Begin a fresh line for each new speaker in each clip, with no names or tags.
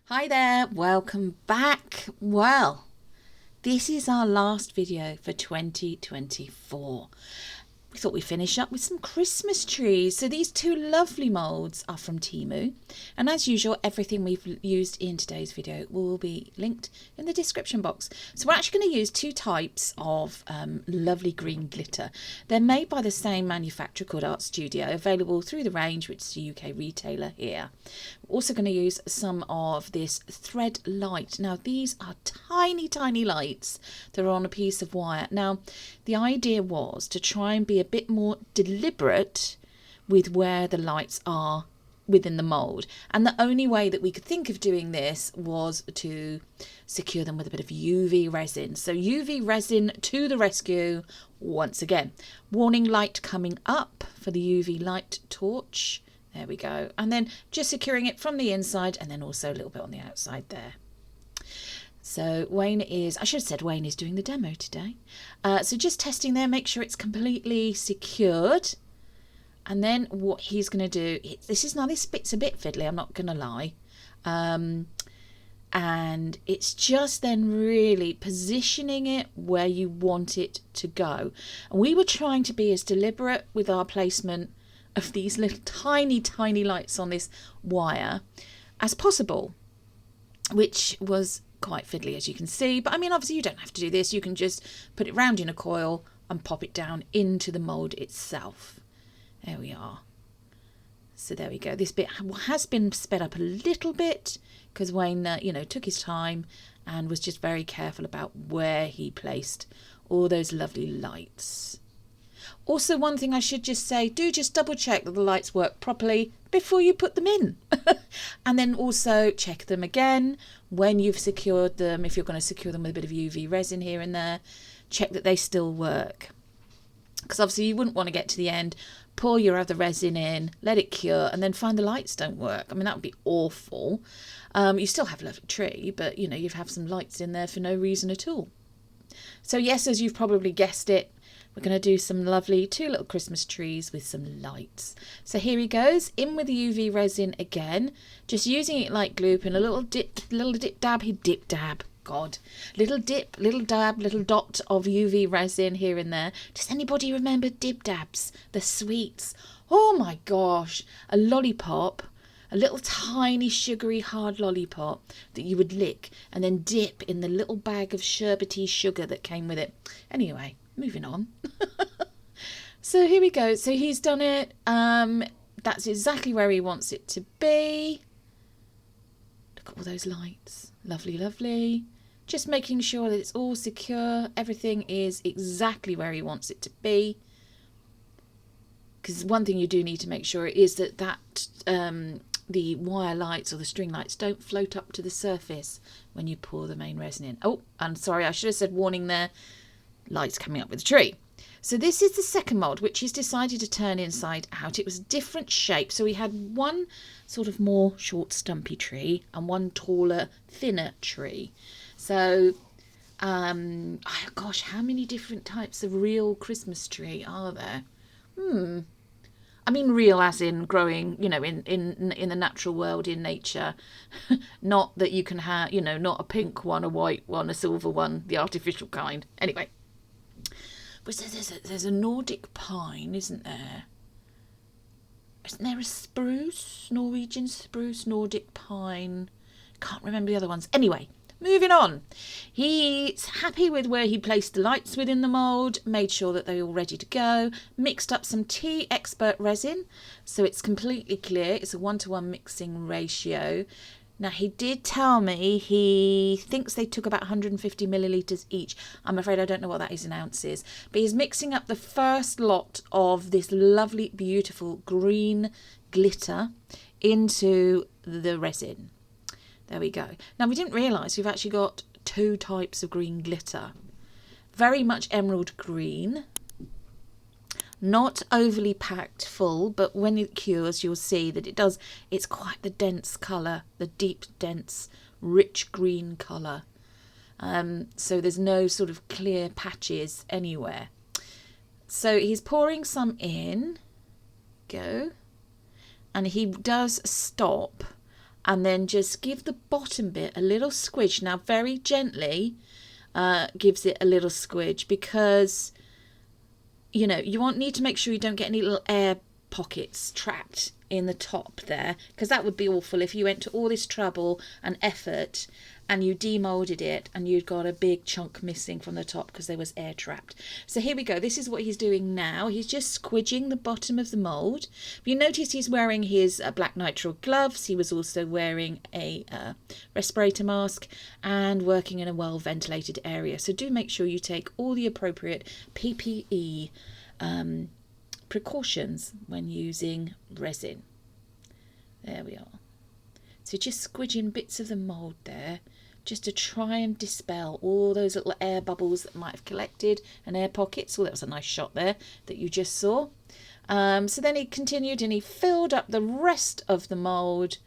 Hi there, welcome back. Well, this is our last video for 2024. We thought we'd finish up with some Christmas trees. So these two lovely moulds are from Temu. And as usual, everything we've used in today's video will be linked in the description box. So we're actually going to use two types of lovely green glitter. They're made by the same manufacturer called Art Studio, available through the range, which is a UK retailer here. We're also going to use some of this thread light. Now these are tiny, tiny lights that are on a piece of wire. Now the idea was to try and be a bit more deliberate with where the lights are within the mould, and the only way that we could think of doing this was to secure them with a bit of UV resin. So UV resin to the rescue once again. Warning light coming up for the UV light torch. There we go. And then just securing it from the inside and then also a little bit on the outside there. So Wayne is, I should have said Wayne is doing the demo today. So just testing there, make sure it's completely secured. And then what he's going to do, this bit's a bit fiddly, I'm not going to lie. And it's just then really positioning it where you want it to go. And we were trying to be as deliberate with our placement of these little tiny, tiny lights on this wire as possible, which was quite fiddly, as you can see. But I mean, obviously you don't have to do this. You can just put it round in a coil and pop it down into the mould itself. There we are. So there we go. This bit has been sped up a little bit because Wayne, took his time and was just very careful about where he placed all those lovely lights. Also, one thing I should just say, do just double check that the lights work properly before you put them in. And then also check them again when you've secured them. If you're going to secure them with a bit of UV resin here and there, check that they still work. Because obviously you wouldn't want to get to the end, pour your other resin in, let it cure, and then find the lights don't work. I mean, that would be awful. You still have a lovely tree, but, you'd have some lights in there for no reason at all. So yes, as you've probably guessed it, we're going to do some lovely two little Christmas trees with some lights. So here he goes, in with the UV resin again, just using it like glue, and a little dip, little dab, little dab, little dot of UV resin here and there. Does anybody remember dib dabs, the sweets? Oh my gosh, a lollipop, a little tiny sugary hard lollipop that you would lick and then dip in the little bag of sherbety sugar that came with it. Anyway, moving on. So here we go. So he's done it. That's exactly where he wants it to be. Look at all those lights. Lovely, lovely. Just making sure that it's all secure. Everything is exactly where he wants it to be. Because one thing you do need to make sure is that the wire lights or the string lights don't float up to the surface when you pour the main resin in. Oh, I'm sorry, I should have said warning there. Lights coming up with the tree. So this is the second mould, which he's decided to turn inside out. It was a different shape. So we had one sort of more short, stumpy tree and one taller, thinner tree. So, gosh, how many different types of real Christmas tree are there? I mean real as in growing, in the natural world, in nature. Not that you can have, not a pink one, a white one, a silver one, the artificial kind. Anyway. But there's a Nordic pine, isn't there? Isn't there a spruce? Norwegian spruce, Nordic pine. Can't remember the other ones. Anyway, moving on. He's happy with where he placed the lights within the mould, made sure that they're all ready to go, mixed up some Tea Expert resin, so it's completely clear. It's a 1-to-1 mixing ratio. Now, he did tell me he thinks they took about 150 millilitres each. I'm afraid I don't know what that is in ounces. But he's mixing up the first lot of this lovely, beautiful green glitter into the resin. There we go. Now, we didn't realise we've actually got two types of green glitter. Very much emerald green. Not overly packed full, but when it cures, you'll see that it's quite the dense colour, the deep, dense, rich green colour. So there's no sort of clear patches anywhere. So he's pouring some in. Go. And he does stop and then just give the bottom bit a little squidge. Now very gently gives it a little squidge, because you know you won't need to make sure you don't get any little air pockets trapped in the top there, because that would be awful if you went to all this trouble and effort and you demolded it and you'd got a big chunk missing from the top because there was air trapped. So here we go. This is what he's doing now. He's just squidging the bottom of the mould. You notice he's wearing his black nitrile gloves. He was also wearing a respirator mask and working in a well ventilated area. So do make sure you take all the appropriate PPE precautions when using resin. There we are. So just squidging bits of the mould there, just to try and dispel all those little air bubbles that might have collected and air pockets. Oh, that was a nice shot there that you just saw. So then he continued and he filled up the rest of the mould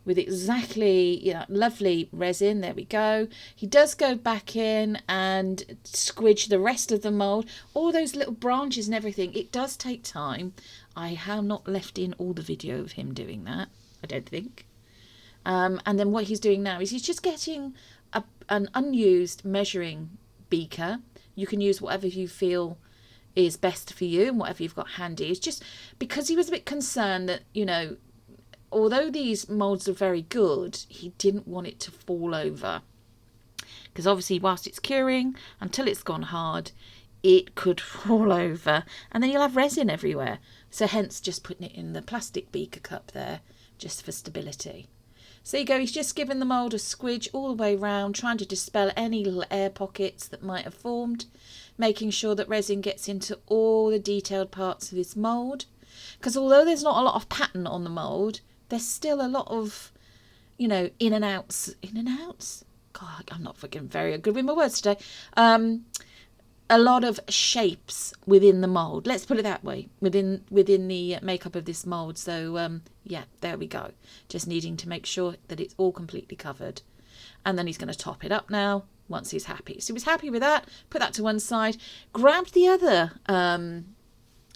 with exactly, you know, lovely resin. There we go. He does go back in and squidge the rest of the mould, all those little branches and everything. It does take time. I have not left in all the video of him doing that, I don't think. And then what he's doing now is he's just getting an unused measuring beaker. You can use whatever you feel is best for you and whatever you've got handy. It's just because he was a bit concerned that, you know, although these moulds are very good, he didn't want it to fall over. Because obviously whilst it's curing, until it's gone hard, it could fall over and then you'll have resin everywhere. So hence just putting it in the plastic beaker cup there, just for stability. So you go, he's just given the mould a squidge all the way round, trying to dispel any little air pockets that might have formed, making sure that resin gets into all the detailed parts of this mould. Because although there's not a lot of pattern on the mould, there's still a lot of, you know, in and outs. God, I'm not fucking very good with my words today. A lot of shapes within the mould. Let's put it that way, within the makeup of this mould. So yeah, there we go. Just needing to make sure that it's all completely covered. And then he's going to top it up now once he's happy. So he was happy with that. Put that to one side. Grabbed the other,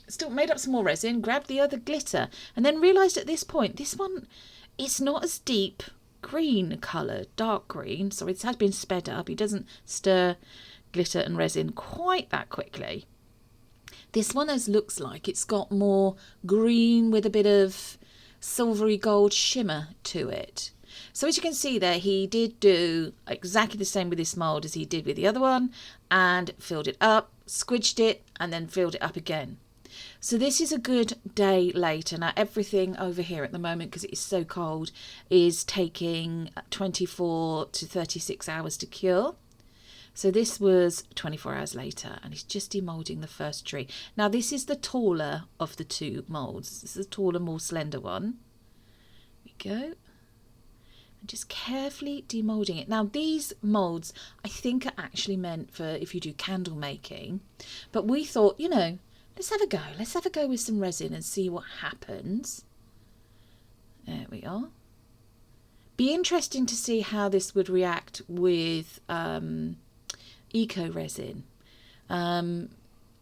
still made up some more resin. Grabbed the other glitter. And then realised at this point, this one, it's not as deep green coloured, dark green. So it has been sped up. He doesn't stir glitter and resin quite that quickly. This one looks like it's got more green with a bit of silvery gold shimmer to it. So as you can see there, he did do exactly the same with this mould as he did with the other one, and filled it up, squidged it, and then filled it up again. So this is a good day later. Now everything over here at the moment, because it is so cold, is taking 24 to 36 hours to cure. So this was 24 hours later, and he's just demoulding the first tree. Now this is the taller of the two moulds. This is the taller, more slender one. There we go. And just carefully demoulding it. Now these moulds, I think, are actually meant for if you do candle making. But we thought, you know, let's have a go. Let's have a go with some resin and see what happens. There we are. Be interesting to see how this would react with eco resin.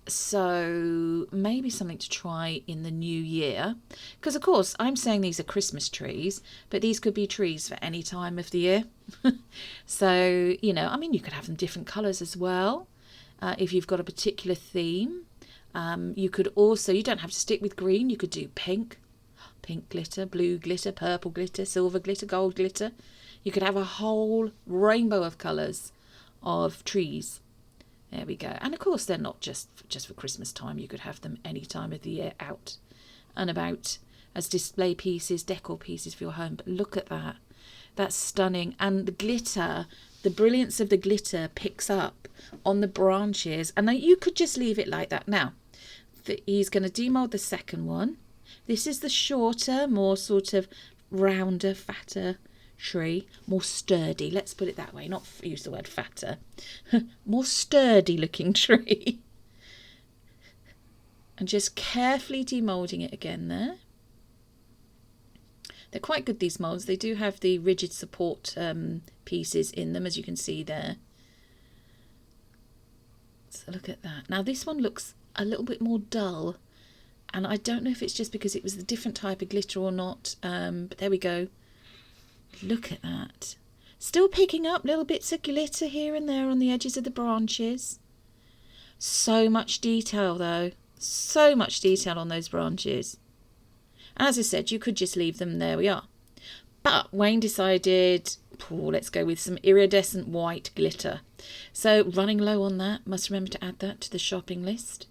So maybe something to try in the new year, because of course I'm saying these are Christmas trees, but these could be trees for any time of the year. So, you know, I mean, you could have them different colours as well, if you've got a particular theme. You could also, you don't have to stick with green, you could do pink glitter, blue glitter, purple glitter, silver glitter, gold glitter. You could have a whole rainbow of colours of trees. There we go. And of course they're not just for Christmas time. You could have them any time of the year, out and about, as display pieces, decor pieces for your home. But look at that. That's stunning. And the glitter, the brilliance of the glitter picks up on the branches. And then you could just leave it like that. Now, he's going to demold the second one. This is the shorter, more sort of rounder, fatter tree, more sturdy, let's put it that way, not use the word fatter, more sturdy looking tree. And just carefully demoulding it again there. They're quite good, these moulds. They do have the rigid support pieces in them, as you can see there. So look at that. Now this one looks a little bit more dull, and I don't know if it's just because it was a different type of glitter or not, but there we go. Look at that. Still picking up little bits of glitter here and there on the edges of the branches. So much detail though. So much detail on those branches. And as I said, you could just leave them, there we are. But Wayne decided, let's go with some iridescent white glitter. So running low on that, must remember to add that to the shopping list.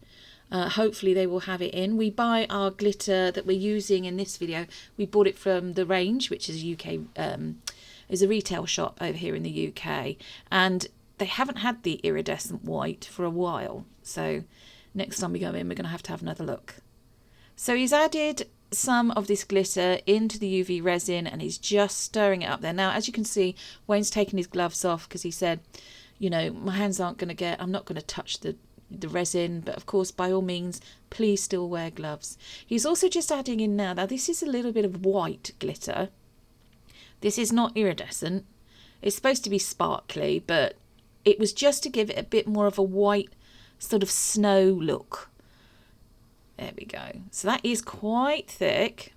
Hopefully they will have it in. We buy our glitter that we're using in this video. We bought it from The Range, which is a retail shop over here in the UK. And they haven't had the iridescent white for a while. So next time we go in, we're going to have another look. So he's added some of this glitter into the UV resin and he's just stirring it up there. Now, as you can see, Wayne's taken his gloves off because he said, you know, my hands aren't going to get, I'm not going to touch the resin, but of course, by all means, please still wear gloves. He's also just adding in now this is a little bit of white glitter. This is not iridescent. It's supposed to be sparkly, but it was just to give it a bit more of a white sort of snow look. There we go. So that is quite thick.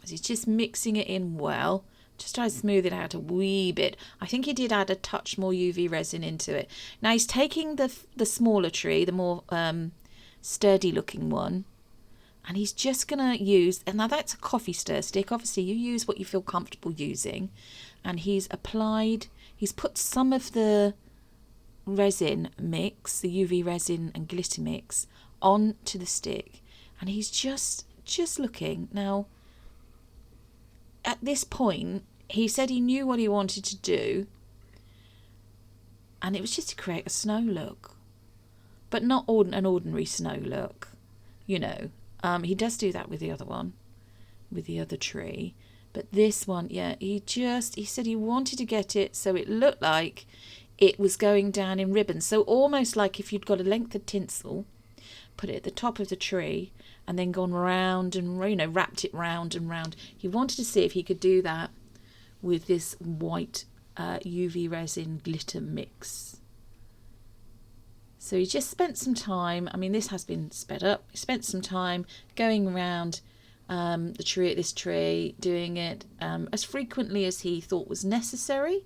As he's just mixing it in well. Just try to smooth it out a wee bit. I think he did add a touch more UV resin into it. Now he's taking the smaller tree, the more sturdy looking one, and he's just going to use, and now that's a coffee stir stick. Obviously you use what you feel comfortable using. And he's put some of the resin mix, the UV resin and glitter mix, onto the stick. And he's just looking. Now, at this point, he said he knew what he wanted to do, and it was just to create a snow look, but not an ordinary snow look, you know. He does do that with the other one, with the other tree, but this one, yeah, he said he wanted to get it so it looked like it was going down in ribbons, so almost like if you'd got a length of tinsel, put it at the top of the tree, and then gone round and, you know, wrapped it round and round. He wanted to see if he could do that with this white UV resin glitter mix. So he just spent some time, I mean, this has been sped up. He spent some time going around this tree, doing it as frequently as he thought was necessary,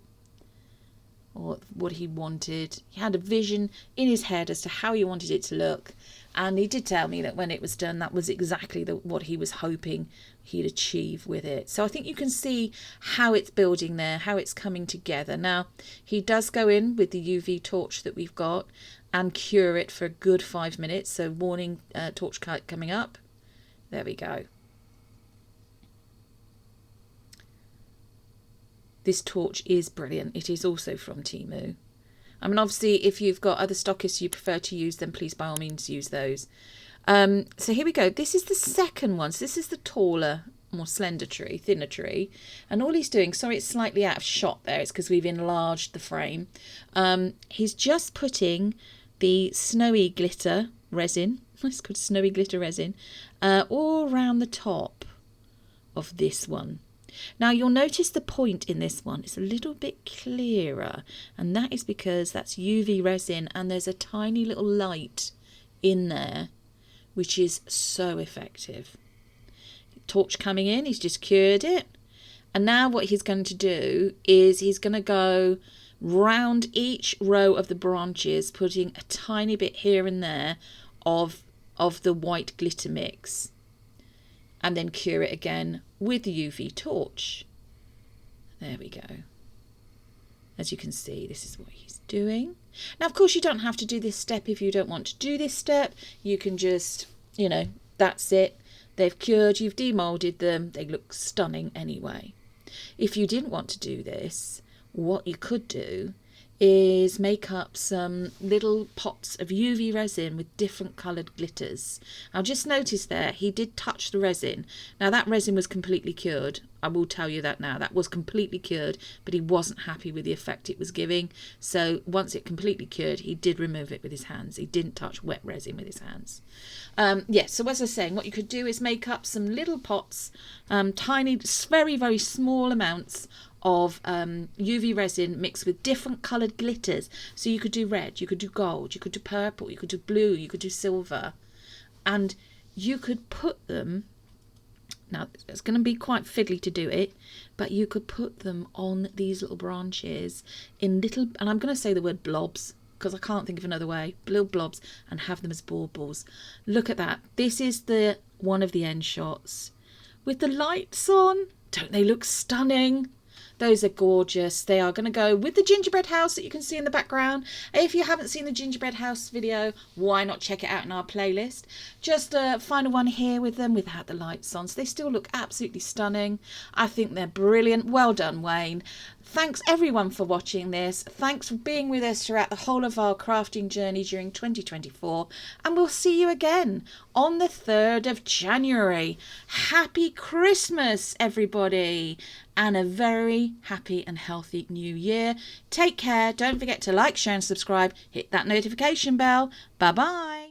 or what he wanted. He had a vision in his head as to how he wanted it to look. And he did tell me that when it was done, that was exactly what he was hoping he'd achieve with it. So I think you can see how it's building there, how it's coming together. Now, he does go in with the UV torch that we've got and cure it for a good 5 minutes. So warning, torch coming up. There we go. This torch is brilliant. It is also from Temu. I mean, obviously, if you've got other stockists you prefer to use, then please, by all means, use those. So here we go. This is the second one. So this is the taller, more slender tree, thinner tree. And all he's doing, sorry, it's slightly out of shot there. It's because we've enlarged the frame. He's just putting the snowy glitter resin, it's called snowy glitter resin, all around the top of this one. Now you'll notice the point in this one is a little bit clearer, and that is because that's UV resin and there's a tiny little light in there which is so effective. Torch coming in, he's just cured it, and now what he's going to do is he's going to go round each row of the branches, putting a tiny bit here and there of the white glitter mix, and then cure it again with the UV torch. There we go. As you can see, this is what he's doing. Now, of course, you don't have to do this step if you don't want to do this step. You can just, you know, that's it. They've cured, you've demolded them. They look stunning anyway. If you didn't want to do this, what you could do is make up some little pots of UV resin with different coloured glitters. Now just notice there, he did touch the resin. Now that resin was completely cured. I will tell you that now. That was completely cured, but he wasn't happy with the effect it was giving. So once it completely cured, he did remove it with his hands. He didn't touch wet resin with his hands. Yes, so as I was saying, what you could do is make up some little pots, tiny, very, very small amounts of UV resin mixed with different coloured glitters. So you could do red, you could do gold, you could do purple, you could do blue, you could do silver. And you could put them Now, it's going to be quite fiddly to do it, but you could put them on these little branches in little, and I'm going to say the word blobs, because I can't think of another way, little blobs, and have them as baubles. Look at that. This is the one of the end shots with the lights on. Don't they look stunning? Those are gorgeous. They are going to go with the gingerbread house that you can see in the background. If you haven't seen the gingerbread house video, why not check it out in our playlist? Just find one here with them without the lights on. So they still look absolutely stunning. I think they're brilliant. Well done, Wayne. Thanks everyone for watching this. Thanks for being with us throughout the whole of our crafting journey during 2024. And we'll see you again on the 3rd of January. Happy Christmas, everybody. And a very happy and healthy new year. Take care. Don't forget to like, share and subscribe. Hit that notification bell. Bye-bye.